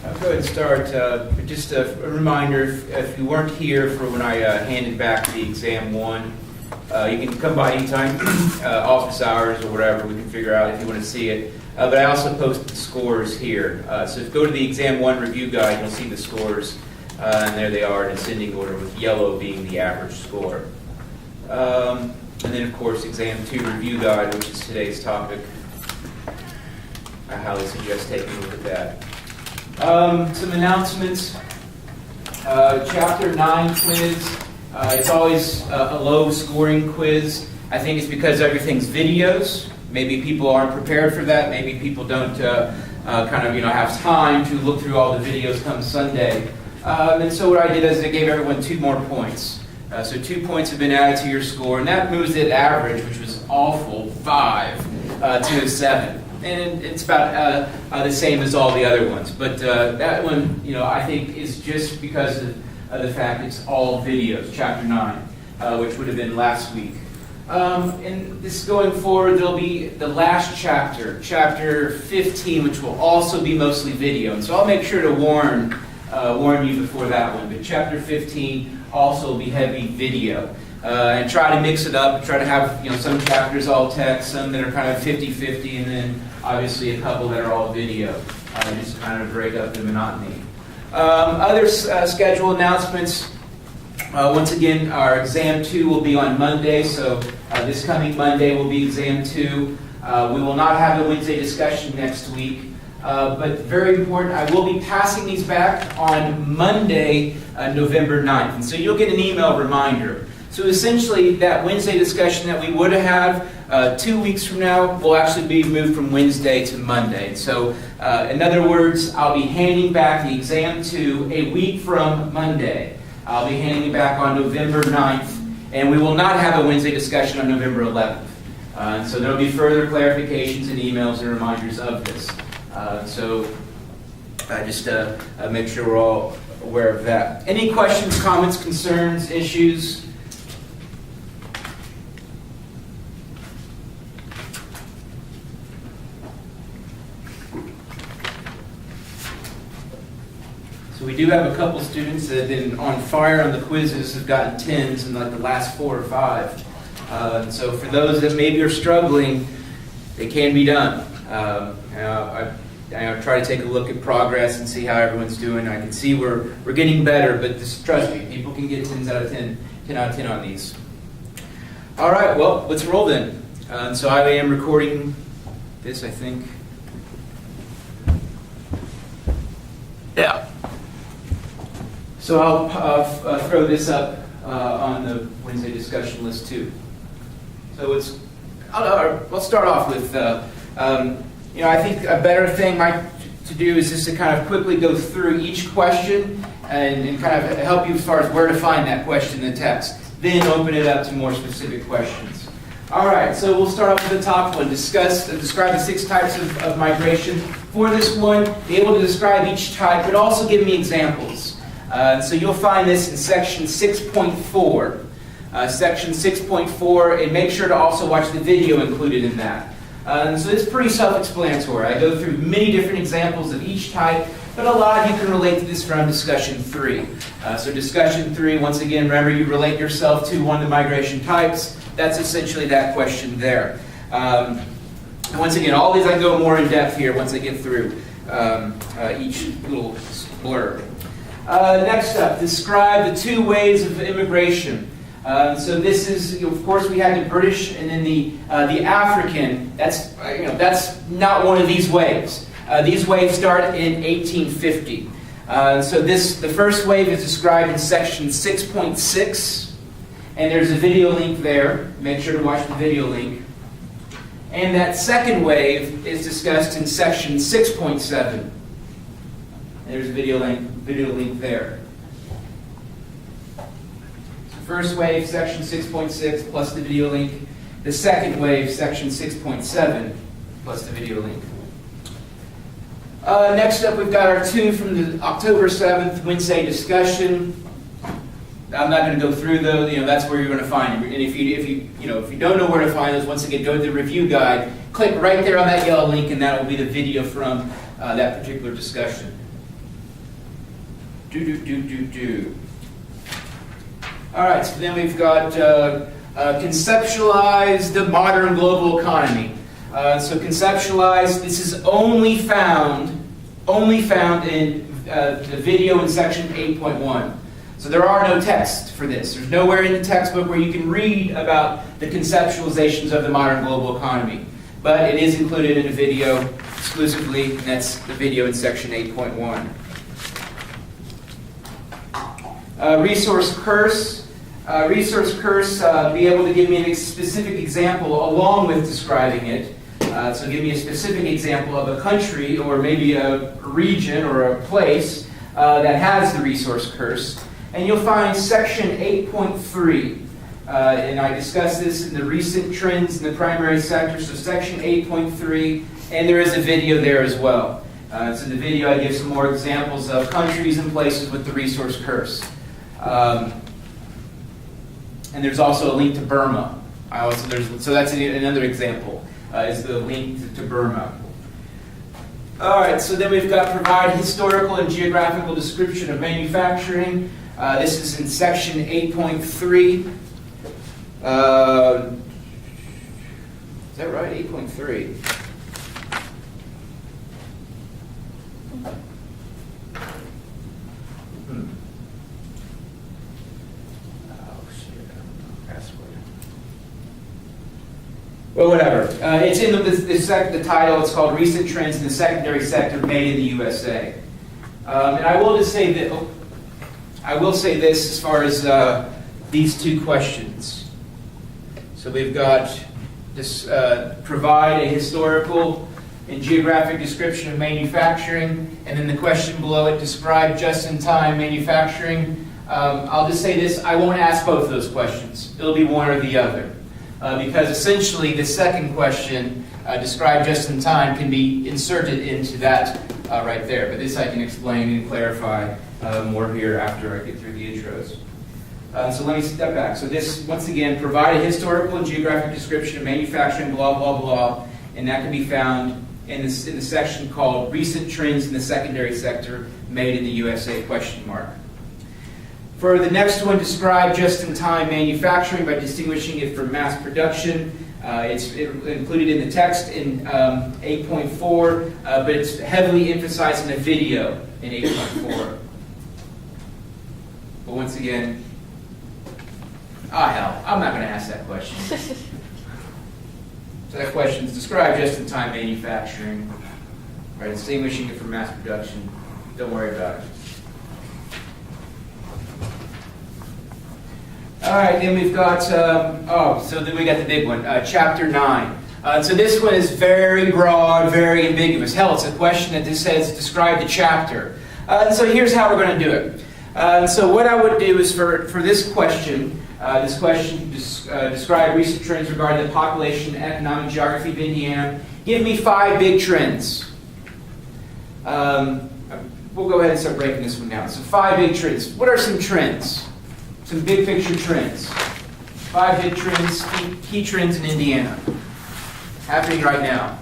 I'll go ahead and start. Just a reminder, if you weren't here for when I handed back the exam one, you can come by anytime, office hours or whatever. We can figure out if you want to see it. But I also posted the scores here. So if you go to the exam one review guide, you'll see the scores. And there they are in ascending order, with yellow being the average score. And then, of course, exam two review guide, which is today's topic. I highly suggest taking a look at that. Some announcements. Chapter 9 quiz. It's always a low scoring quiz. I think it's because everything's videos. Maybe people aren't prepared for that. Maybe people don't have time to look through all the videos come Sunday. And so what I did is I gave everyone 2 more points. So 2 points have been added to your score, and that moves it average, which was awful, 5 to a 7. And it's about the same as all the other ones. But that one, I think is just because of the fact it's all videos, Chapter 9, which would have been last week. And this going forward, there'll be the last chapter, Chapter 15, which will also be mostly video. And so I'll make sure to warn you before that one. But Chapter 15 also will be heavy video. And try to mix it up, try to have some chapters all text, some that are kind of 50-50, and then obviously a couple that are all video, just to kind of break up the monotony. Other schedule announcements. Once again, our exam 2 will be on Monday, so this coming Monday will be exam 2. We will not have a Wednesday discussion next week, but very important, I will be passing these back on Monday, November 9th, and so you'll get an email reminder. So essentially, that Wednesday discussion that we would have 2 weeks from now will actually be moved from Wednesday to Monday. So in other words, I'll be handing back the exam 2 a week from Monday. I'll be handing it back on November 9th, and we will not have a Wednesday discussion on November 11th. So there will be further clarifications and emails and reminders of this. So just make sure we're all aware of that. Any questions, comments, concerns, issues? So we do have a couple students that have been on fire on the quizzes, have gotten 10s in like the last 4 or 5. So for those that maybe are struggling, it can be done. I try to take a look at progress and see how everyone's doing. I can see we're getting better, but just trust me, people can get 10 out of 10 on these. All right, well, let's roll then. So I am recording this, I think. Yeah. So I'll throw this up on the Wednesday discussion list too. So let's start off with, I think a better thing to do is just to kind of quickly go through each question and kind of help you as far as where to find that question in the text. Then open it up to more specific questions. All right, so we'll start off with the top one. Describe the 6 types of migration. For this one, be able to describe each type, but also give me examples. So you'll find this in section 6.4. Section 6.4, and make sure to also watch the video included in that. So it's pretty self-explanatory. I go through many different examples of each type, but a lot you can relate to this from discussion 3. So discussion 3, once again, remember you relate yourself to one of the migration types. That's essentially that question there. Once again, all these I go more in depth here once I get through each little blurb. Next up, describe the 2 ways of immigration. So this is, of course, we had the British and then the African. That's not one of these waves. These waves start in 1850. So the first wave is described in section 6.6, and there's a video link there. Make sure to watch the video link. And that second wave is discussed in section 6.7. There's a video link there. First wave, section 6.6, plus the video link. The second wave, section 6.7, plus the video link. Next up, we've got our 2 from the October 7th Wednesday discussion. I'm not going to go through those. That's where you're going to find them. And if you don't know where to find those, once again, go to the review guide. Click right there on that yellow link, and that will be the video from that particular discussion. All right, so then we've got conceptualize the modern global economy. So conceptualize, this is only found in the video in section 8.1. So there are no texts for this. There's nowhere in the textbook where you can read about the conceptualizations of the modern global economy. But it is included in a video exclusively, and that's the video in section 8.1. Resource curse. Resource curse, be able to give me a specific example along with describing it. So give me a specific example of a country or maybe a region or a place that has the resource curse. And you'll find section 8.3. And I discussed this in the recent trends in the primary sector. So section 8.3, and there is a video there as well. So in the video I give some more examples of countries and places with the resource curse. And there's also a link to Burma. So that's another example, is the link to Burma. All right, so then we've got provide historical and geographical description of manufacturing. This is in section 8.3. Is that right? 8.3. Well, whatever. It's in the title. It's called Recent Trends in the Secondary Sector Made in the USA. And I will just say that I will say this as far as these two questions. So we've got this provide a historical and geographic description of manufacturing, and then the question below it, describe just-in-time manufacturing. I'll just say this, I won't ask both of those questions. It'll be one or the other. Because essentially the second question, describe just-in-time, can be inserted into that right there. But this I can explain and clarify more here after I get through the intros. So let me step back. So this, once again, provide a historical and geographic description of manufacturing, blah, blah, blah, and that can be found in the section called Recent Trends in the Secondary Sector Made in the USA, question mark. For the next one, describe just-in-time manufacturing by distinguishing it from mass production. It's included in the text in 8.4, but it's heavily emphasized in the video in 8.4. But once again, hell, I'm not going to ask that question. So that question is describe just-in-time manufacturing by distinguishing it from mass production. Don't worry about it. All right, then we've got, so then we got the big one, Chapter 9. So this one is very broad, very ambiguous. Hell, it's a question that just says, describe the chapter. So here's how we're going to do it. So what I would do is for this question, describe recent trends regarding the population and economic geography of Indiana. Give me 5 big trends. We'll go ahead and start breaking this one down. So 5 big trends. What are some trends? Some big picture trends. 5 big trends, key trends in Indiana. Happening right now.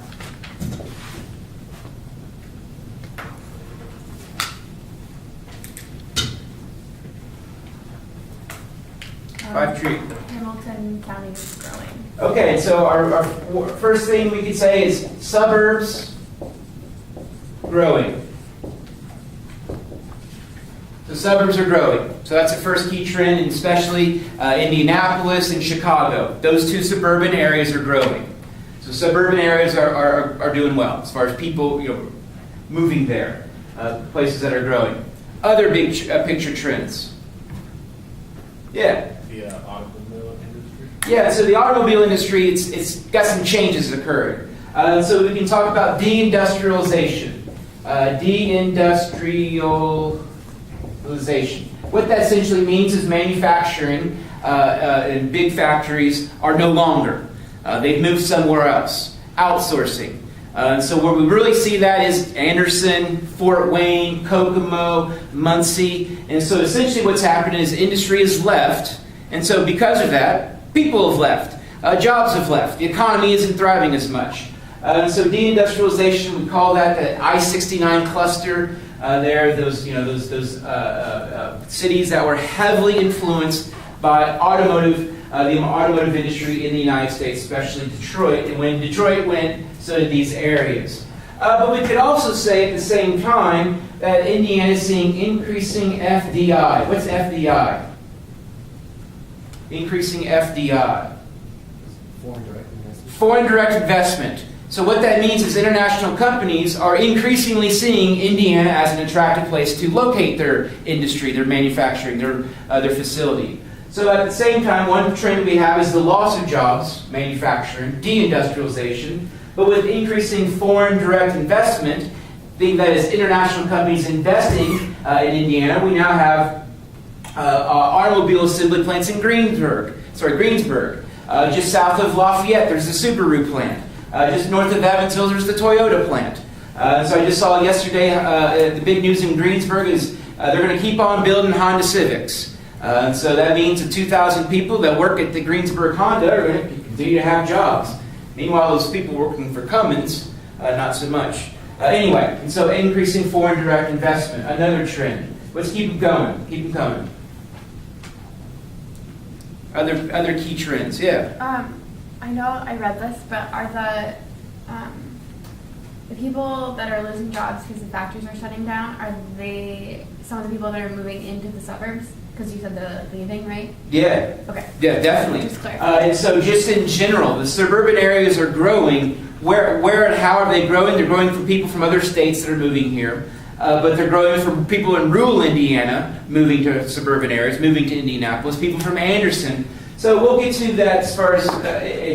Hamilton County is growing. Okay, so our first thing we could say is suburbs growing. The suburbs are growing. So that's the first key trend, and especially Indianapolis and Chicago. Those 2 suburban areas are growing. So suburban areas are doing well as far as people moving there, places that are growing. Other big picture trends. Yeah. The automobile industry? Yeah, so the automobile industry, it's got some changes occurring. So we can talk about deindustrialization. Deindustrialization. What that essentially means is manufacturing in big factories are no longer. They've moved somewhere else. Outsourcing. So where we really see that is Anderson, Fort Wayne, Kokomo, Muncie. And so essentially what's happened is industry has left. And so because of that, people have left. Jobs have left. The economy isn't thriving as much. So deindustrialization, we call that the I-69 cluster. there, those cities that were heavily influenced by the automotive industry in the United States, especially Detroit. And when Detroit went, so did these areas. But we could also say at the same time that Indiana is seeing increasing FDI. What's FDI? Increasing FDI. Foreign direct investment. Foreign direct investment. So what that means is international companies are increasingly seeing Indiana as an attractive place to locate their industry, their manufacturing, their facility. So at the same time, one trend we have is the loss of jobs, manufacturing, deindustrialization. But with increasing foreign direct investment, being that is international companies investing in Indiana, we now have automobile assembly plants in Greensburg. Just south of Lafayette, there's the Subaru plant. Just north of Evansville, there's the Toyota plant. So I just saw yesterday, the big news in Greensburg is they're going to keep on building Honda Civics. So that means the 2,000 people that work at the Greensburg Honda are going to continue to have jobs. Meanwhile, those people working for Cummins, not so much. Anyway, and so increasing foreign direct investment, another trend. Let's keep them going. Keep them coming. Other key trends, yeah. I know I read this, but are the people that are losing jobs because the factories are shutting down, are they some of the people that are moving into the suburbs? Because you said they're leaving, right? Yeah. Okay. Yeah, definitely. Just clarify. And so just in general, the suburban areas are growing. Where and how are they growing? They're growing for people from other states that are moving here. But they're growing for people in rural Indiana moving to suburban areas, moving to Indianapolis, people from Anderson. So we'll get to that as far as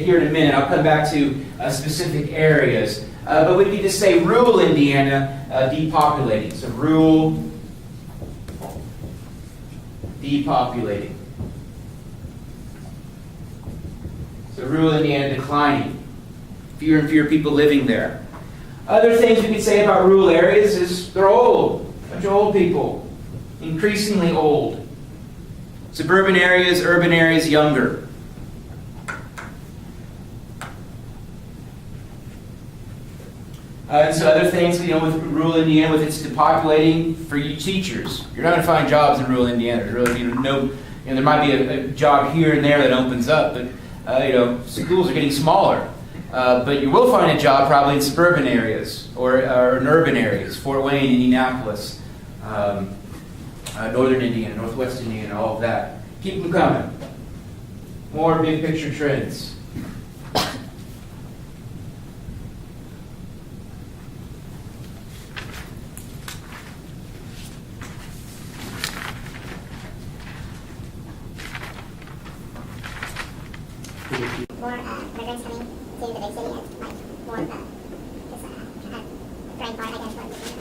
here in a minute. I'll come back to specific areas. But we can just say rural Indiana depopulating. So rural depopulating. So rural Indiana declining. Fewer and fewer people living there. Other things we could say about rural areas is they're old. A bunch of old people. Increasingly old. Suburban areas, urban areas, younger. And so other things, with rural Indiana, with its depopulating for you teachers. You're not going to find jobs in rural Indiana. There's really, there might be a job here and there that opens up, but schools are getting smaller. But you will find a job probably in suburban areas or in urban areas, Fort Wayne, Indianapolis, northern Indiana, northwest Indiana, all of that. Keep them coming. More big picture trends. More immigrants coming to the big city and more brain fart, I guess.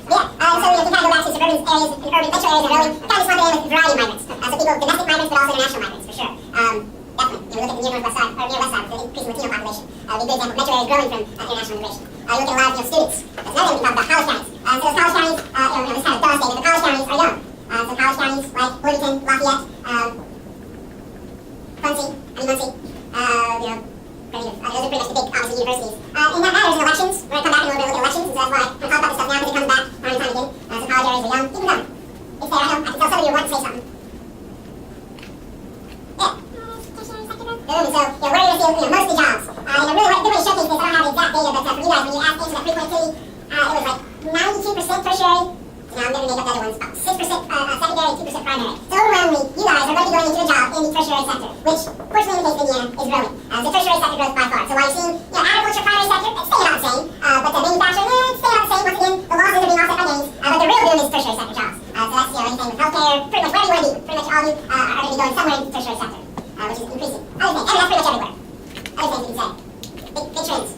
So we can kind of go back to suburban areas and urban metro areas are growing. Kind of swamped with a variety of migrants. So people, domestic migrants, but also international migrants, for sure. Definitely. You look at the near northwest side, or near west side, the increasing Latino population. Be a good example. Metro areas growing from international immigration. You look at a lot of students. That's another thing we talk about, college counties. So those college counties, this kind of devastating, but the college counties are young. So college counties like Bloomington, Lafayette, Muncie. Those are pretty much the big, obviously, universities. And that matters in elections. We're going to come back in a little bit and look at elections, and so that's why I'm talking about this stuff now, because it comes back time and time again. So college areas are young. Keep them coming. It's there, I know. I can tell some of you want to say something. Yeah. Tertiary sector growth? Boom. So, where are you going to see most of the jobs? Really, what good way to showcase this, I don't have the exact data, but for you guys, when you asked answer that 3.2, it was like 92% tertiary. Now I'm going to make up the other ones. About 6% secondary, 2% primary. So overwhelmingly, you guys are going to be going into a job in the tertiary sector, which, fortunately in the case of Indiana, is growing. The tertiary sector grows by far. So while you're seeing, agriculture, primary sector, it's staying about the same. But the manufacturing, it's staying about the same. Once again, the losses are being offset by gains. But the real boom is tertiary sector jobs. So that's, anything with healthcare, pretty much wherever you want to be. Pretty much all of you are going to be going somewhere in the tertiary sector, which is increasing. Other things, that's pretty much everywhere. Other things you can say. Big trends.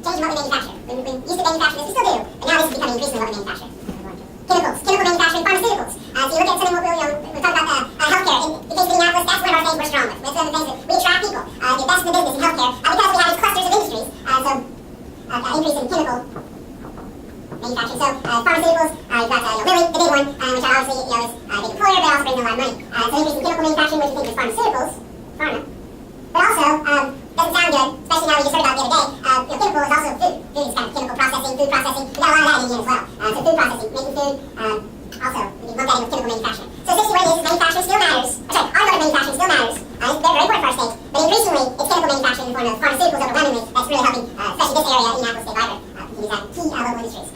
Changing what we manufacture. We used to manufacture this, we still do, but now this is becoming increasingly what we manufacture. Chemicals, chemical manufacturing, pharmaceuticals. So you look at something, we talk about healthcare. In the case of Indianapolis, that's one of our things we're strong with. That's one of the things that we attract people. The best in the business in healthcare, because we have these clusters of industries. So increase in chemical manufacturing. So pharmaceuticals, you've got Lilly, the big one, which obviously is a big employer, but also brings in a lot of money. So increase in chemical manufacturing, which we think is pharmaceuticals, pharma. But also, doesn't sound good, especially now we just heard about the other day, chemical is also food. Food is kind of chemical processing, food processing. We got a lot of that in here as well. So food processing, making food, also, we can lump that in with chemical manufacturing. So essentially what it is manufacturing still matters. Automotive manufacturing still matters. They're very important for our state. But increasingly, it's chemical manufacturing in the form of pharmaceuticals overwhelmingly that's really helping, especially this area, Indianapolis State Library. We can use that key local industries.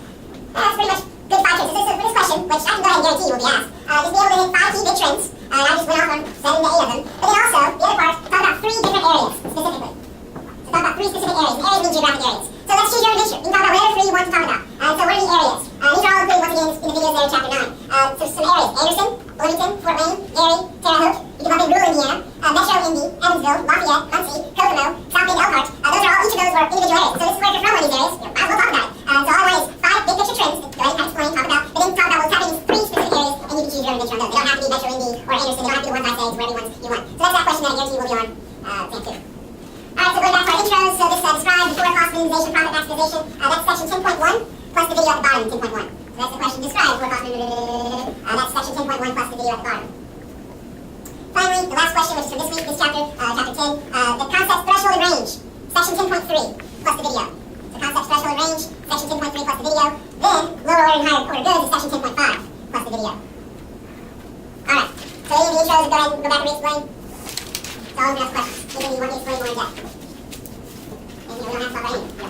That's pretty much good 5 trends. So for this question, which I can go ahead and guarantee you will be asked, is be able to hit 5 key big trends. And I just went off on 7 to 8 of them. But then also, the other part, talk about 3 different areas specifically. So talk about 3 specific areas. And areas mean geographic areas. So let's choose your adventure. You can talk about whatever 3 you want to talk about. So what are the areas? These are all included once again in the videos there in chapter 9. So some areas: Anderson, Bloomington, Fort Wayne, Gary, Terre Haute. You can bump in rural Indiana, Metro Indy, Evansville, Lafayette, Muncie, Kokomo, South Bend, Elkhart. Those are all, each of those were individual areas. So this is where if you're from one of these areas, you might as well talk about it. So all I want is 5 big picture trends. Go ahead and explain, talk about, but then talk about what's happening in 3 specific areas, and you can choose your adventure on those. They don't have to be Metro Indy or Anderson. They don't have to be the ones I say. It's wherever ones you want. So that's that question that I guarantee you will be on exam 2. Alright, so going back to our intros, so this describes before cost minimization, profit maximization. That's section 10.1 plus the video at the bottom in 10.1. So that's the question described before cost minimization. That's section 10.1 plus the video at the bottom. Finally, the last question, which is from this week, this chapter, chapter 10, the concept threshold and range, section 10.3 plus the video. So concept threshold and range, section 10.3 plus the video. Then lower order and higher order goods is section 10.5 plus the video. Alright, so any of the intros, go ahead and go back and re-explain. So I'll open up questions. Anything you want me to explain more in depth? We don't have to talk about anything.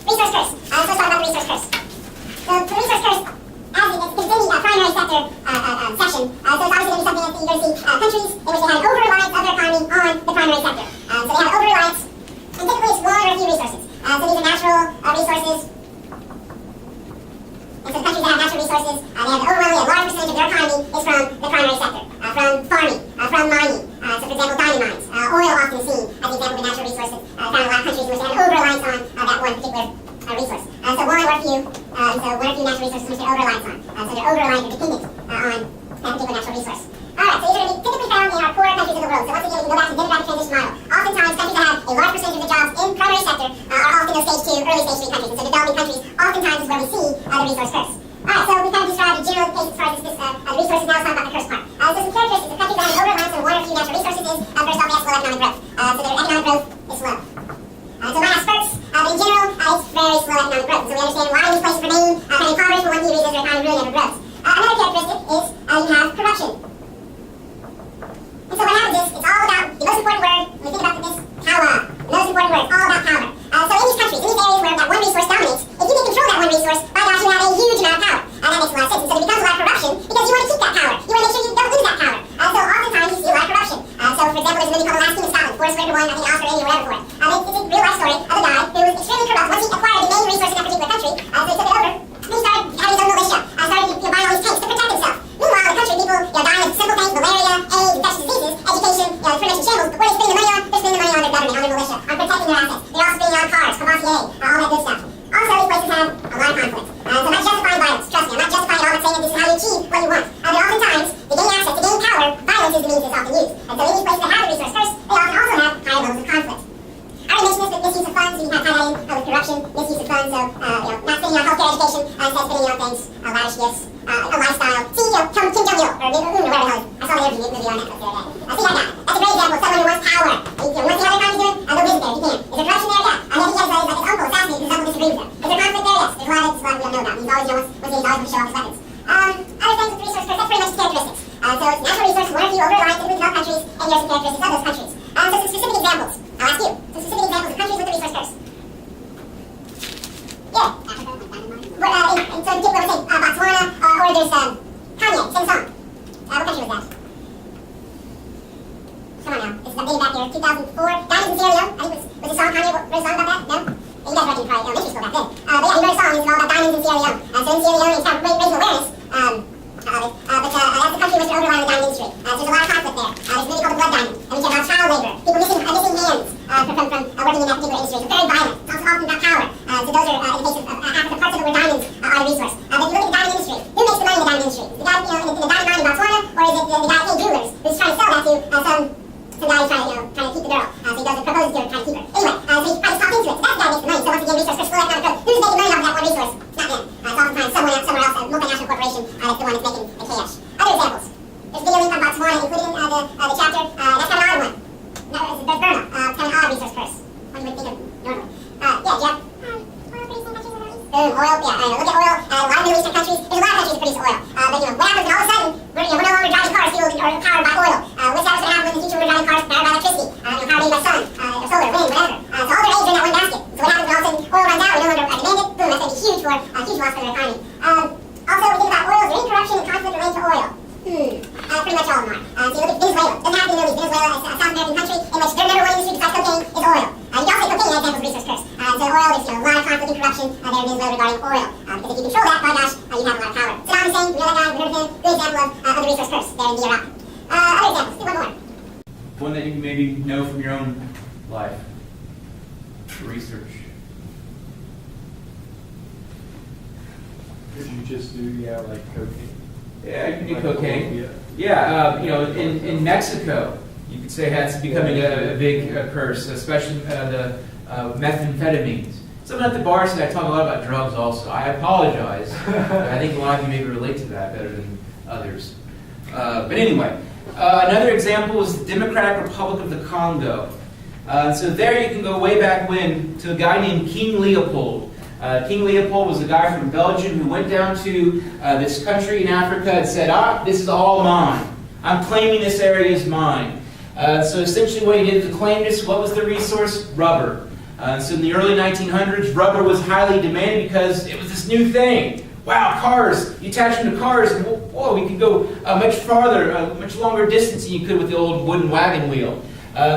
Resource curse. So let's talk about the resource curse. So the resource curse, as it's in the primary sector section, so it's obviously going to be something that you're going to see countries in which they have an over-reliance of their economy on the primary sector. So they have over-reliance, and typically it's one or a few resources. So these are natural resources. And so the countries that have natural resources, they have overwhelmingly a large percentage of their economy is from the primary sector, from farming, from mining. So for example, diamond mines. Oil often seen as the example of natural resources found in a lot of countries in which they have over-reliance on that one particular resource. So one or a few natural resources in which they're over-reliant on. So they're over-reliant or dependent on that particular natural resource. Alright, so these are going to be typically found in our poorer countries of the world. So once again, we can go back to the demographic transition model. Oftentimes, countries that have a large percentage of the jobs in primary sector are often those stage 2, early stage 3 countries. And so developing countries oftentimes is where we see the resource curse. Alright, so we kind of described the general case as far as the resources. Now let's talk about the curse part. So some characteristics of countries that have over-reliance on one or a few natural resources is, first off, they have slow economic growth. So their economic growth is slow. So it might have spurts, but in general, it's very slow economic growth. So we understand why these places remain kind of impoverished for one key reason is their economy really never grows. Another characteristic is you have corruption. And so what happens is, it's all about, the most important word, when we think about this, power. The most important word, all about power. So in these countries, in these areas where that one resource dominates, if you can control that one resource, by gosh, you have a huge amount of power. And that makes a lot of sense. And so there becomes a lot of corruption because you want to keep that power. You want to make sure you don't lose that power. So oftentimes you see a lot of corruption. So for example, there's a movie called The Last King of Scotland, Forrest Whitaker won, I think, an Oscar, Emmy, or whatever for it. It's a real life story of a guy who was extremely corrupt. Once he acquired the main resource in that particular country, so he took it over, and he started having his own militia, started buying all these tanks to protect himself. Meanwhile, the country people dying of simple things, malaria, AIDS, infectious diseases, education, pretty much in shambles. But what are they spending the money on? They're spending the money on their government, on their militia, on protecting their assets. They're also spending on cars, Cavassier, all that good stuff. Also, these places have a lot of conflict. So I'm not justifying violence, trust me, I'm not justifying it all, but saying that this is how you achieve what you want. But oftentimes, to gain access, to gain power, violence is the means that's often used. And so in these places that have the resource curse, they often also have higher levels of conflict. I already mentioned this with misuse of funds, so you can kind of tie that in with corruption, misuse of funds, so not spending on healthcare education, instead spending on things, lavish gifts, a lifestyle. See, Kim Jong-il, or whatever the hell is. I saw the interview movie on Netflix the other day. See that guy? That's a great example of someone who wants power. Once you know what the economy's doing, go visit there if you can. Is there corruption there? Yeah. Maybe he has like his uncle assassinated because his uncle disagrees with him. Is there conflict there? Yes. There's a lot of we don't know about. He's always, he's always going to show off his weapons. Other things with the resource curse, that's pretty much the characteristics. So it's natural resources, one or few over-reliant typically developed countries, and here are some characteristics of those countries. So some specific examples. I'll ask you. Some specific examples of countries with the resource curse. Yeah. And so in particular, we'll say Botswana, or there's Kanye, sing a song. What country was that? Come on now. This is dating back here, 2004. Diamonds in Sierra Leone. I think was a song Kanye wrote a song about that? No? You guys reckon probably elementary school back then. But yeah, he wrote a song. It's all about diamonds in Sierra Leone. So in Sierra Leone, he's kind of raising awareness of it. But that's the country which is overrun the diamond industry. So there's a lot of conflict there. There's a movie called The Blood Diamond. And we talk about child labor. People missing hands from working in that particular industry. It's very violent. It's also often about power. So those are, in the case of Africa, parts of it where diamonds are a resource. But if you look at the diamond industry, who makes the money in the diamond industry? The guy, in the diamond mine in Botswana, or is it the guy at King Jewelers who's trying to sell that to some guy who's trying to keep the girl? So he goes and proposes to her, trying to keep her. Anyway, so he probably talked into it. So that's the guy who makes the money. So once again, resource first, full economic growth. Who's making money off of that one resource? It's not them. It's oftentimes somewhere else, a multinational corporation that's the one that's making the cash. Other examples. There's a video link on Botswana included in the chapter. That's kind of an odd one. No, there's Burma. Kind of an odd resource curse. What do you Boom, oil, yeah, look at oil. A lot of Middle Eastern countries, there's a lot of countries that produce oil. But what happens when all of a sudden, we're no longer driving cars fueled or powered by oil? What's going to happen in the future when we're driving cars powered by electricity? Powered by sun, or solar, wind, whatever. So all their eggs are in that one basket. So what happens when all of a sudden oil runs out, we no longer demand it? Boom, that's going to be huge loss for the economy. Also, we think about oil, is there any corruption and conflict related to oil? Pretty much all of them are. So you look at Venezuela. Doesn't happen in the Middle East. Venezuela is a South American country in which their number one industry besides cocaine is oil. You can also say cocaine, an example of resource curse. So oil, there's a lot of conflict and corruption there in Venezuela regarding oil. Because if you control that, by gosh, you have a lot of power. Saddam Hussein, we know that guy, we heard of him. Good example of the resource curse there in Iraq. Other examples, do one more. One that you maybe know from your own life. Research. Could you just do, like cocaine? Yeah, you can do Like cocaine. Colombia? Yeah, in Mexico, you could say that's becoming a big curse, especially the methamphetamines. Someone at the bar said I talk a lot about drugs also. I apologize. I think a lot of you maybe relate to that better than others. But anyway, another example is the Democratic Republic of the Congo. So there you can go way back when to a guy named King Leopold. King Leopold was a guy from Belgium who went down to this country in Africa and said, this is all mine. I'm claiming this area is mine. So essentially what he did to claim this, what was the resource? Rubber. So in the early 1900s, rubber was highly demanded because it was this new thing. Wow, cars, you attach them to cars, and whoa, we could go much farther, much longer distance than you could with the old wooden wagon wheel.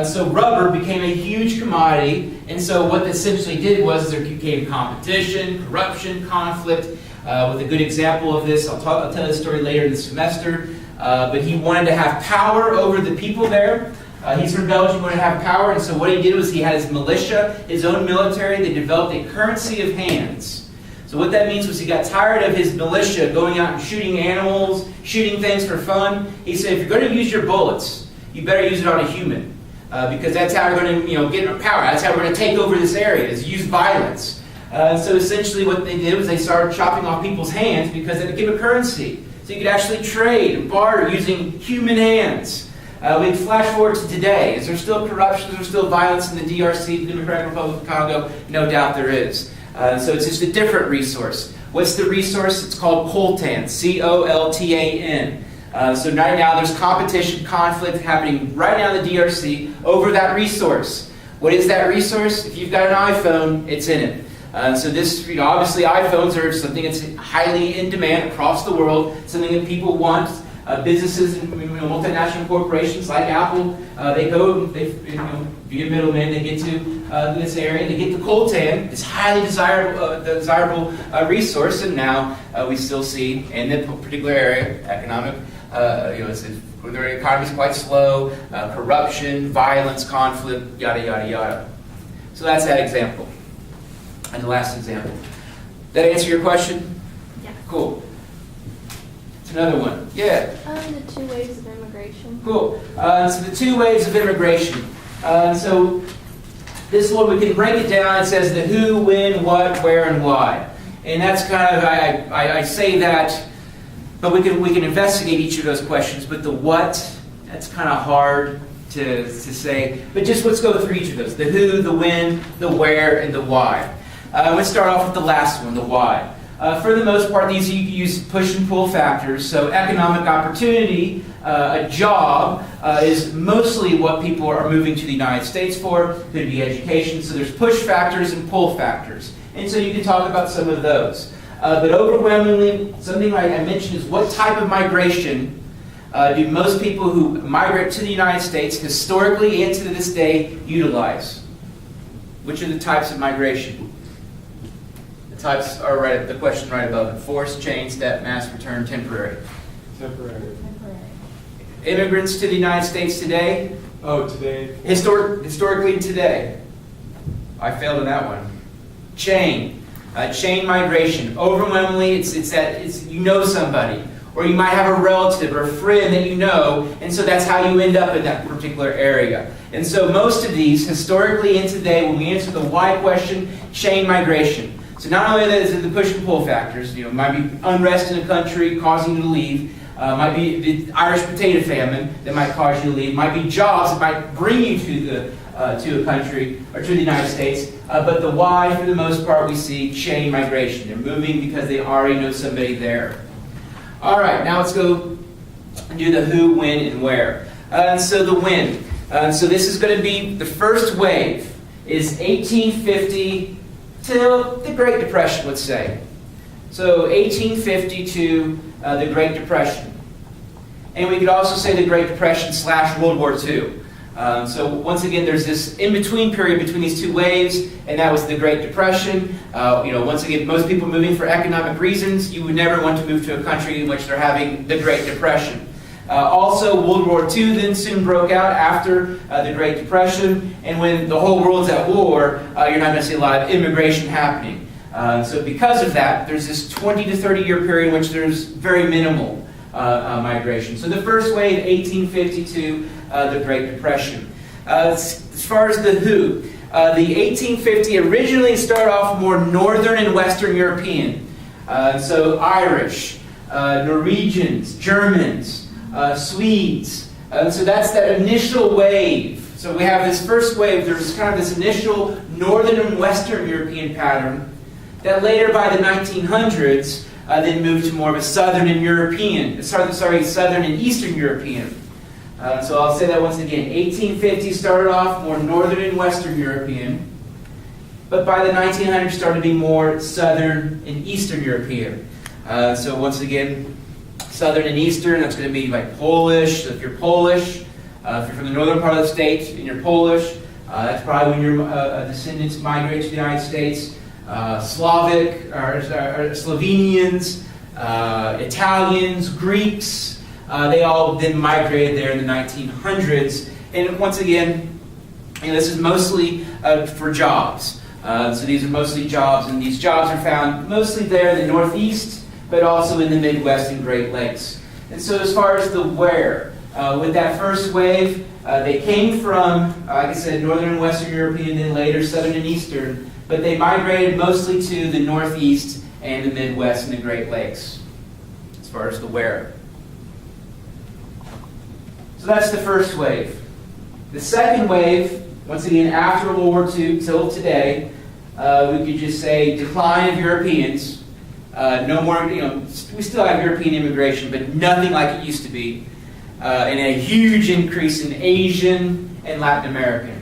So rubber became a huge commodity, and so what this essentially did was there became competition, corruption, conflict. With a good example of this, I'll tell this story later in the semester, but he wanted to have power over the people there. He's from Belgium, wanted to have power, and so what he did was he had his militia, his own military. They developed a currency of hands. So what that means was he got tired of his militia going out and shooting animals, shooting things for fun. He said, if you're going to use your bullets, you better use it on a human. Because that's how we're going to get our power. That's how we're going to take over this area, is use violence. So essentially what they did was they started chopping off people's hands because it became a currency. So you could actually trade and barter using human hands. We flash forward to today. Is there still corruption? Is there still violence in the DRC, the Democratic Republic of Congo? No doubt there is. So it's just a different resource. What's the resource? It's called coltan, C-O-L-T-A-N. So right now there's competition, conflict happening right now in the DRC over that resource. What is that resource? If you've got an iPhone, it's in it. So this, obviously iPhones are something that's highly in demand across the world, something that people want. Businesses and multinational corporations like Apple, they go, via middlemen, they get to this area, they get the coltan, this highly desirable resource, and now we still see in that particular area, economic, their economy is quite slow, corruption, violence, conflict, yada, yada, yada. So that's that example. And the last example. Did that answer your question? Yeah. Cool. Another one. Yeah. The 2 waves of immigration. Cool. So the 2 waves of immigration. So this one, we can break it down. It says the who, when, what, where, and why. And that's kind of, I say that, but we can investigate each of those questions. But the what, that's kind of hard to say. But just let's go through each of those. The who, the when, the where, and the why. Let's start off with the last one, the why. For the most part, these you can use push and pull factors. So economic opportunity, a job, is mostly what people are moving to the United States for. Could be education. So there's push factors and pull factors. And so you can talk about some of those. But overwhelmingly, something like I mentioned is what type of migration do most people who migrate to the United States historically and to this day utilize? Which are the types of migration? Types are right. The question right above it: forced, chain, step, mass return, temporary. Temporary. Immigrants to the United States today. Oh, today. Historically today. I failed in that one. Chain migration. Overwhelmingly, it's you know somebody, or you might have a relative or a friend that you know, and so that's how you end up in that particular area. And so most of these, historically and today, when we answer the why question, chain migration. So not only is it the push and pull factors, it might be unrest in a country causing you to leave, might be the Irish potato famine that might cause you to leave, might be jobs that might bring you to to a country or to the United States. But the why, for the most part, we see chain migration. They're moving because they already know somebody there. All right, now let's go and do the who, when, and where. So the when. So this is going to be the first wave is 1850 till the Great Depression, let's say. So 1850 to the Great Depression. And we could also say the Great Depression / World War II. So once again, there's this in-between period between these two waves, and that was the Great Depression. Once again, most people moving for economic reasons. You would never want to move to a country in which they're having the Great Depression. Also, World War II then soon broke out after the Great Depression, and when the whole world's at war, you're not going to see a lot of immigration happening. So because of that, there's this 20 to 30 year period in which there's very minimal migration. So the first wave, 1850 to the Great Depression. As far as the who, the 1850 originally started off more Northern and Western European. So Irish, Norwegians, Germans, Swedes. So that's that initial wave. So we have this first wave, there's kind of this initial Northern and Western European pattern that later by the 1900s then moved to more of a Southern and European, Southern and Eastern European. So I'll say that once again. 1850 started off more Northern and Western European, but by the 1900s started to be more Southern and Eastern European. So once again, Southern and Eastern, that's going to be like Polish. So if you're Polish, if you're from the northern part of the state and you're Polish, that's probably when your descendants migrate to the United States. Slavic, or Slovenians, Italians, Greeks, they all then migrated there in the 1900s. And once again, this is mostly for jobs. So these are mostly jobs, and these jobs are found mostly there in the Northeast, but also in the Midwest and Great Lakes. And so as far as the where, with that first wave, they came from, like I said, Northern and Western European, then later Southern and Eastern, but they migrated mostly to the Northeast and the Midwest and the Great Lakes, as far as the where. So that's the first wave. The second wave, once again, after World War II till today, we could just say decline of Europeans. No more, we still have European immigration, but nothing like it used to be. And a huge increase in Asian and Latin American.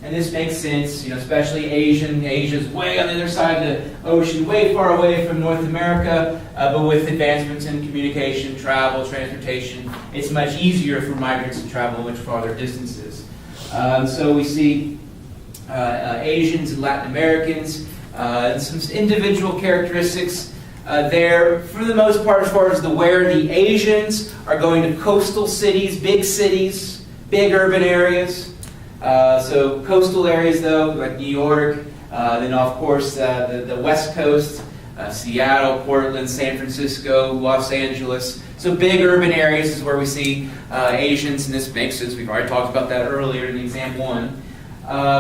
And this makes sense, especially Asian. Asia's way on the other side of the ocean, way far away from North America, but with advancements in communication, travel, transportation, it's much easier for migrants to travel much farther distances. So we see Asians and Latin Americans, and some individual characteristics there. For the most part, as far as the where, the Asians are going to coastal cities, big urban areas. So coastal areas, though, like New York, then of course the West Coast, Seattle, Portland, San Francisco, Los Angeles. So big urban areas is where we see Asians, and this makes sense. We've already talked about that earlier in exam 1.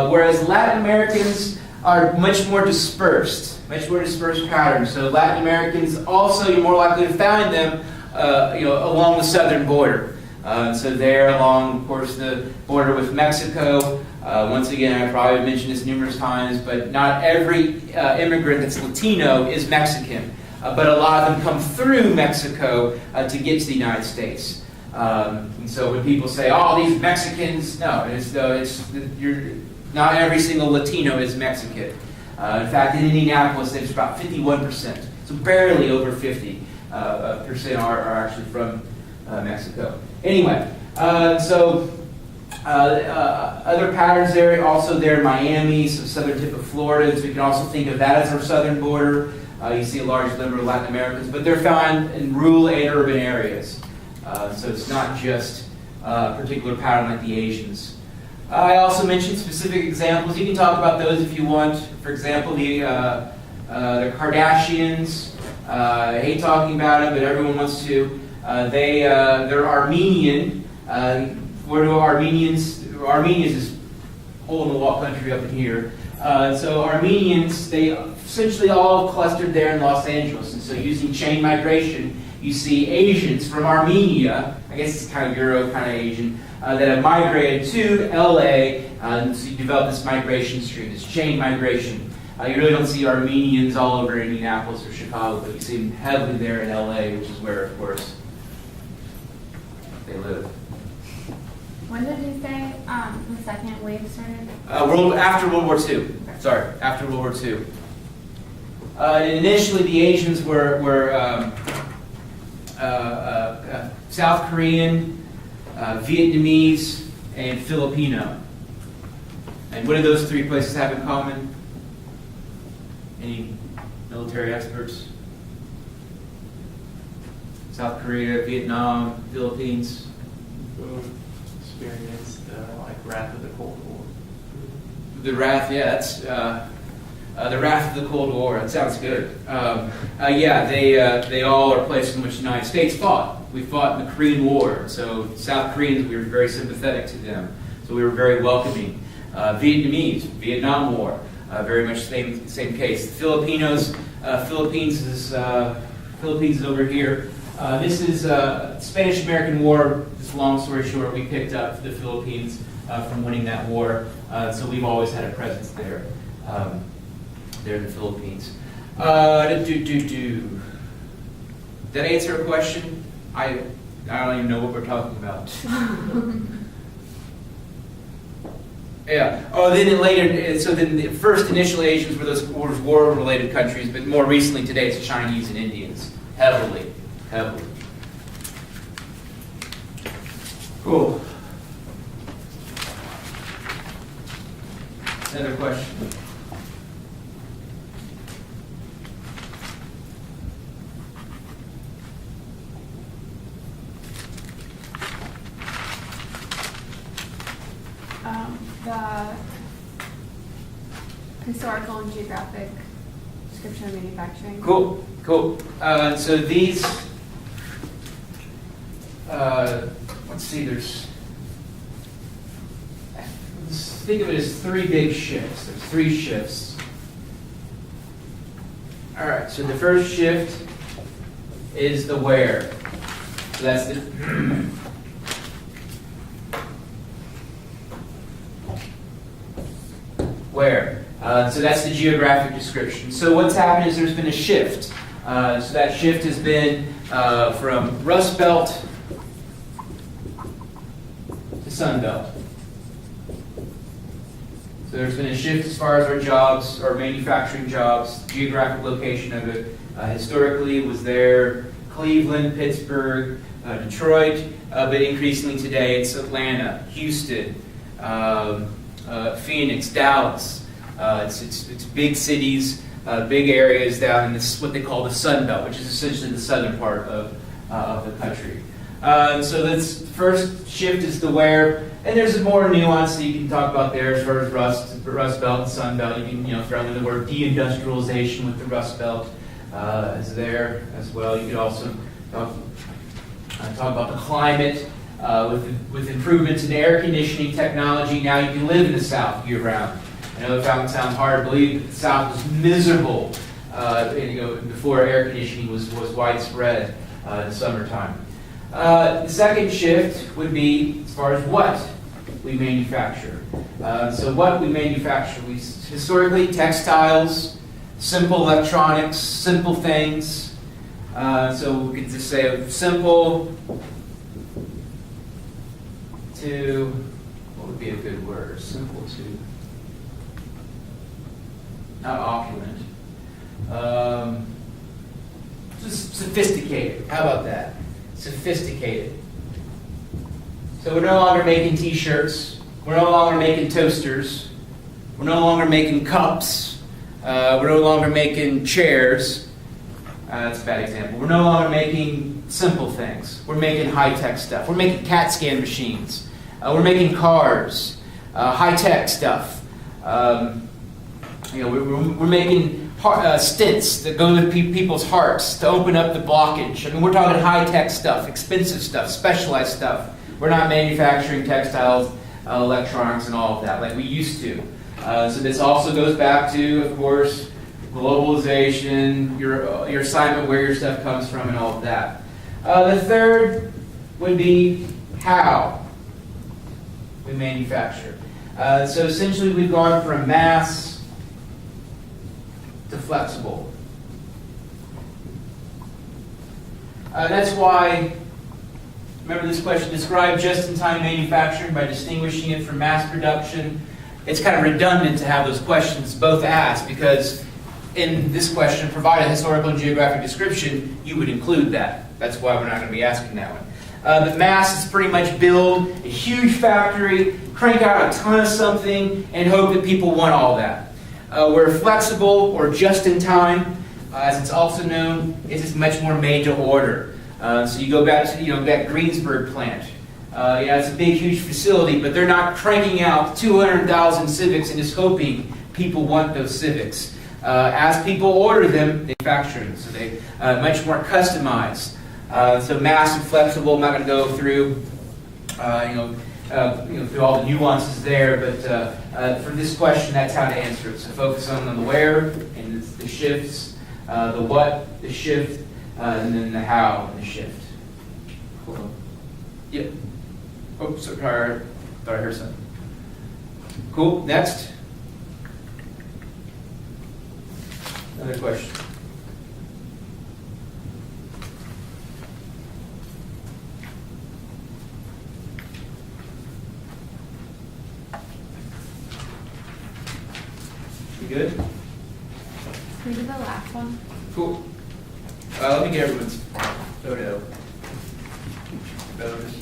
Whereas Latin Americans are much more dispersed patterns. So Latin Americans also, you're more likely to find them along the southern border. So there along, of course, the border with Mexico. Once again, I probably mentioned this numerous times, but not every immigrant that's Latino is Mexican. But a lot of them come through Mexico to get to the United States. And so when people say, "Oh, these Mexicans," no, not every single Latino is Mexican. In fact, in Indianapolis, it's about 51%. So barely over 50% are actually from Mexico. Anyway, other patterns there, also there in Miami, so southern tip of Florida, so we can also think of that as our southern border. You see a large number of Latin Americans, but they're found in rural and urban areas. So it's not just a particular pattern like the Asians. I also mentioned specific examples. You can talk about those if you want. For example, the Kardashians. I hate talking about it, but everyone wants to. They're Armenian. Where do Armenians? Armenia is this hole in the wall country up in here. So Armenians, they essentially all clustered there in Los Angeles. And so using chain migration, you see Asians from Armenia, I guess it's kind of Euro, kind of Asian, that have migrated to LA, and so you develop this migration stream, this chain migration. You really don't see Armenians all over Indianapolis or Chicago, but you see them heavily there in LA, which is where, of course, they live. When did you say the second wave started? After World War II. Sorry, after World War II. Initially, the Asians were South Korean, Vietnamese, and Filipino. And what do those three places have in common? Any military experts? South Korea, Vietnam, Philippines. Experienced like wrath of the Cold War. The wrath, yeah, that's the wrath of the Cold War. That sounds good. Yeah, they all are places in which the United States fought. We fought in the Korean War, so South Koreans, we were very sympathetic to them. So we were very welcoming. Vietnamese, Vietnam War, very much same case. The Filipinos, Philippines is over here. This is Spanish-American War. Just long story short, we picked up the Philippines from winning that war, so we've always had a presence there, there in the Philippines. Did that answer a question? I don't even know what we're talking about. Yeah. Oh, then later, so then the first initial Asians were those war-related countries, but more recently today it's Chinese and Indians, heavily. Cool. Another question? The historical and geographic description of manufacturing. Cool. So these, let's see, let's think of it as three big shifts. There's three shifts. All right, so the first shift is the where. So that's the where. So that's the geographic description. So what's happened is there's been a shift. So that shift has been from Rust Belt to Sun Belt. So there's been a shift as far as our jobs, our manufacturing jobs, geographic location of it. Historically, it was there, Cleveland, Pittsburgh, Detroit, but increasingly today it's Atlanta, Houston, Phoenix, Dallas. It's big cities, big areas down in this what they call the Sun Belt, which is essentially the southern part of the country. So this first shift is the where, and there's more nuance that you can talk about there as far as Rust Belt and Sun Belt. You can throw in the word deindustrialization with the Rust Belt is there as well. You could also talk about the climate. With improvements in air conditioning technology, now you can live in the South year-round. I know it sounds hard to believe, but the South was miserable before air conditioning was widespread in the summertime. The second shift would be as far as what we manufacture. So what we manufacture, we historically textiles, simple electronics, simple things. So we could just say simple to, what would be a good word? Simple to, not opulent. Just sophisticated. How about that? Sophisticated. So we're no longer making t-shirts. We're no longer making toasters. We're no longer making cups. We're no longer making chairs. That's a bad example. We're no longer making simple things. We're making high-tech stuff. We're making CAT scan machines. We're making cars, high-tech stuff. We're making stents that go to people's hearts to open up the blockage. I mean, we're talking high-tech stuff, expensive stuff, specialized stuff. We're not manufacturing textiles, electronics, and all of that like we used to. So this also goes back to, of course, globalization, your assignment, where your stuff comes from, and all of that. The third would be how we manufacture. So essentially, we've gone from mass to flexible. That's why, remember this question, describe just-in-time manufacturing by distinguishing it from mass production. It's kind of redundant to have those questions both asked, because in this question, provide a historical and geographic description, you would include that. That's why we're not going to be asking that one. The mass is pretty much build a huge factory, crank out a ton of something, and hope that people want all that. Where flexible or just-in-time, as it's also known, is just much more made to order. So you go back to that Greensburg plant. It's a big, huge facility, but they're not cranking out 200,000 Civics and just hoping people want those Civics. As people order them, they manufacture them, so they much more customized. So mass and flexible. I'm not going to go through, through all the nuances there, but for this question, that's how to answer it. So focus on the where and the shifts, the what, the shift, and then the how and the shift. Cool. Yep. Oh, sorry. Thought I heard something. Cool. Next. Another question. You good? Can we do the last one? Cool. Let me get everyone's photo. Photos.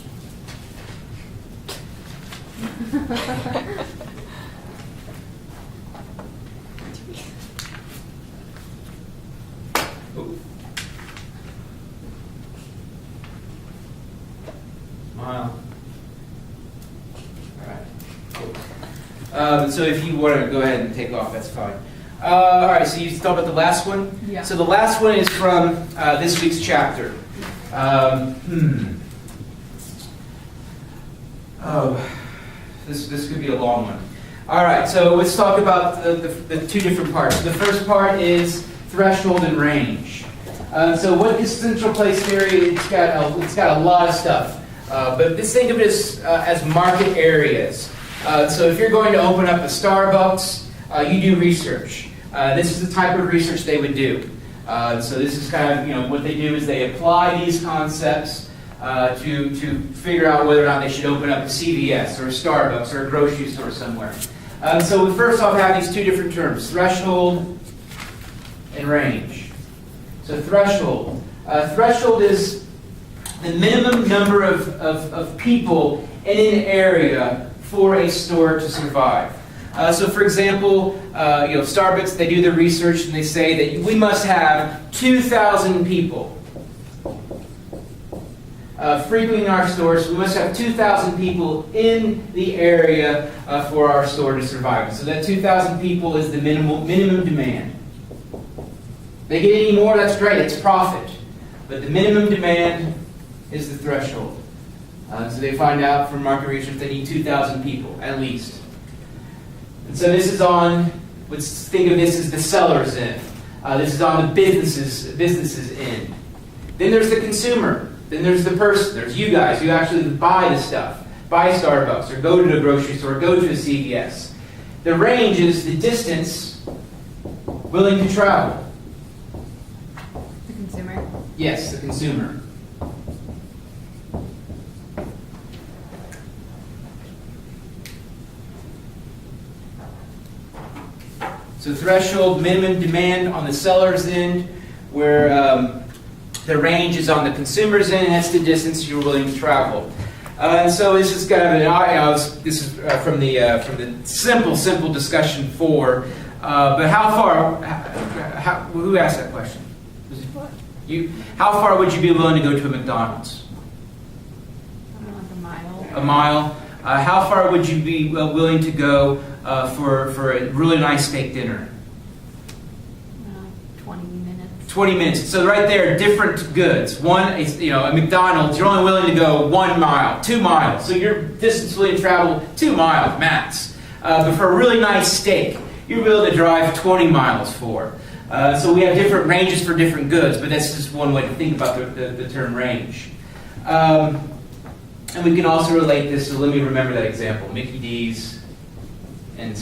Oh. Smile. All right. Cool. So if you want to go ahead and take off, that's fine. All right, so you talked about the last one? Yeah. So the last one is from this week's chapter. Oh, this could be a long one. All right, so let's talk about the two different parts. The first part is threshold and range. So what is central place theory? It's got a lot of stuff, but just think of it as market areas. So if you're going to open up a Starbucks, you do research. This is the type of research they would do. So this is kind of, what they do is they apply these concepts to figure out whether or not they should open up a CVS or a Starbucks or a grocery store somewhere. So we first off have these two different terms, threshold and range. So threshold. Threshold is the minimum number of people in an area for a store to survive. So for example, Starbucks, they do their research and they say that we must have 2,000 people frequenting our stores. We must have 2,000 people in the area for our store to survive. So that 2,000 people is the minimum demand. They get any more, that's great, it's profit. But the minimum demand is the threshold. So they find out from market research they need 2,000 people, at least. And so this is on, let's think of this as the seller's end. This is on the businesses end. Then there's the consumer. Then there's the person. There's you guys who actually buy the stuff. Buy Starbucks or go to a grocery store, go to a CVS. The range is the distance willing to travel. The consumer. Yes, the consumer. So threshold, minimum demand on the seller's end, where the range is on the consumer's end, and that's the distance you're willing to travel. So this is kind of this is from the simple discussion 4. But how far? Who asked that question? Was it you? How far would you be willing to go to a McDonald's? I don't know, like a mile. A mile. How far would you be willing to go for a really nice steak dinner? 20 minutes. 20 minutes. So right there, different goods. One is, a McDonald's, you're only willing to go 1 mile, 2 miles. So your distance willing to travel 2 miles max. But for a really nice steak, you'll be able to drive 20 miles for. So we have different ranges for different goods, but that's just one way to think about the term range. And we can also relate this, so let me remember that example, Mickey D's and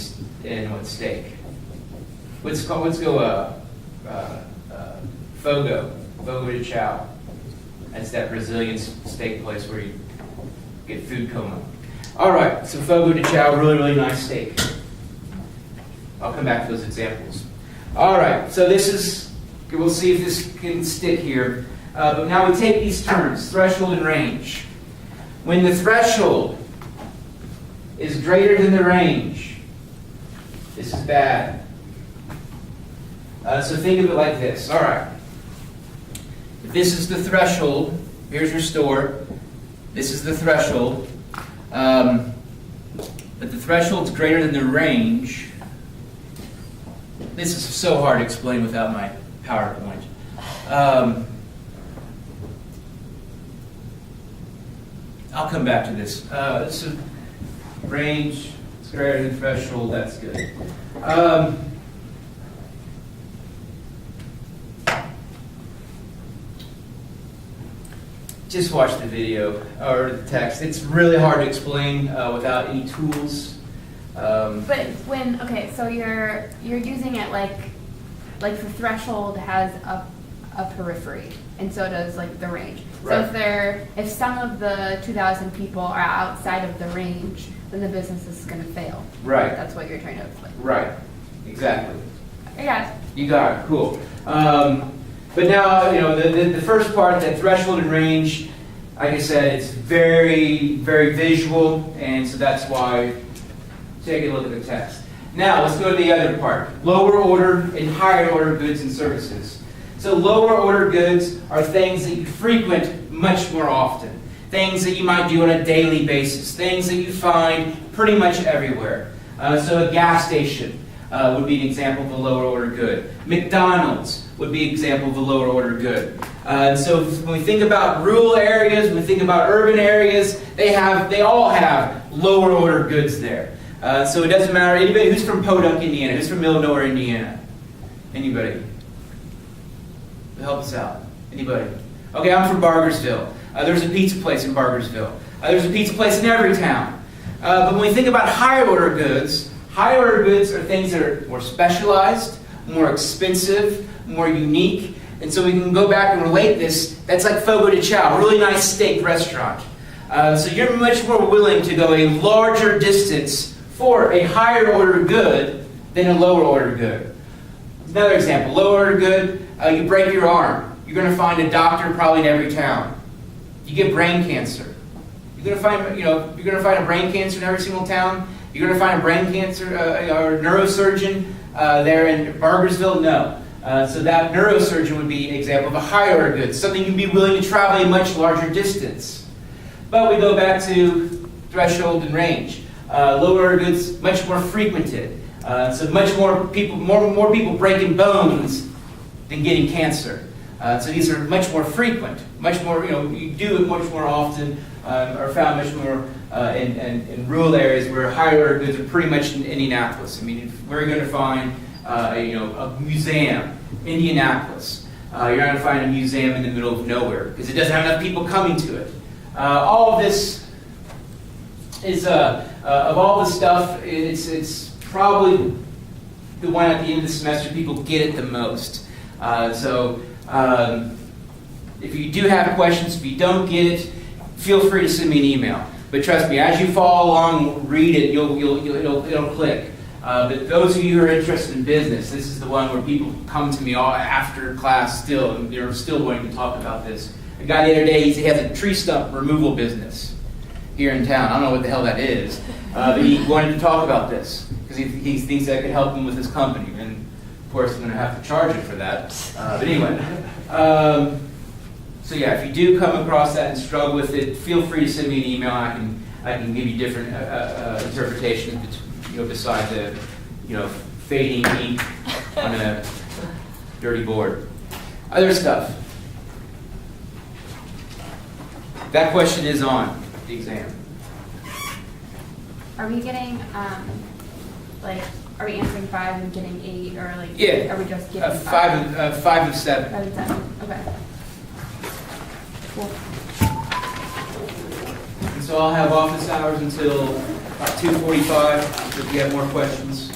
what, steak. Let's go Fogo de Chao. That's that Brazilian steak place where you get food coma. All right, so Fogo de Chao, really, really nice steak. I'll come back to those examples. All right, so this is, we'll see if this can stick here. But now we take these terms, threshold and range. When the threshold is greater than the range, this is bad. So think of it like this. All right. If this is the threshold, here's your store. This is the threshold. But the threshold's greater than the range. This is so hard to explain without my PowerPoint. I'll come back to this. So range is greater than threshold. That's good. Just watch the video or the text. It's really hard to explain without any tools. But when, okay, so you're using it like the threshold has a periphery, and so does like the range. Right. So if some of the 2,000 people are outside of the range, then the business is going to fail. Right. That's what you're trying to explain. Right. Exactly. Yeah. You got it. Cool. But now, the first part, that threshold and range, like I said, it's very, very visual, and so that's why take a look at the text. Now, let's go to the other part. Lower order and higher order goods and services. So lower order goods are things that you frequent much more often. Things that you might do on a daily basis. Things that you find pretty much everywhere. So a gas station would be an example of a lower order good. McDonald's would be an example of a lower order good. So when we think about rural areas, when we think about urban areas, they all have lower order goods there. So it doesn't matter. Anybody who's from Podunk, Indiana? Who's from Milnor, Indiana? Anybody? Help us out. Anybody? Okay, I'm from Bargersville. There's a pizza place in Bargersville. There's a pizza place in every town. But when we think about higher order goods are things that are more specialized, more expensive, more unique. And so we can go back and relate this. That's like Fogo de Chao, a really nice steak restaurant. So you're much more willing to go a larger distance for a higher order good than a lower order good. Another example, lower order good, you break your arm. You're going to find a doctor probably in every town. You get brain cancer. You're going to find a brain cancer in every single town. You're going to find a brain cancer or a neurosurgeon there in Bargersville? No. So that neurosurgeon would be an example of a higher order good, something you'd be willing to travel a much larger distance. But we go back to threshold and range. Lower order goods, much more frequented. So much more people breaking bones than getting cancer. So these are much more frequent, much more, you do it much more often, are found much more in rural areas where higher order goods are pretty much in Indianapolis. I mean, if we're going to find a museum, Indianapolis. You're not going to find a museum in the middle of nowhere because it doesn't have enough people coming to it. All of this is, of all the stuff, it's probably the one at the end of the semester people get it the most. If you do have questions, if you don't get it, feel free to send me an email. But trust me, as you follow along, read it, it'll click. But those of you who are interested in business, this is the one where people come to me all after class still, and they're still wanting to talk about this. A guy the other day, he has a tree stump removal business here in town. I don't know what the hell that is, but he wanted to talk about this because he thinks that could help him with his company. And of course, I'm going to have to charge him for that. But anyway, so yeah, if you do come across that and struggle with it, feel free to send me an email. I can give you different interpretations, beside the fading ink on a dirty board. Other stuff. That question is on the exam. Are we getting Like, are we answering 5 and getting 8, or like, Yeah. are we just getting 5 of 7. 5 and 7, okay. Cool. And so I'll have office hours until about 2:45. If you have more questions,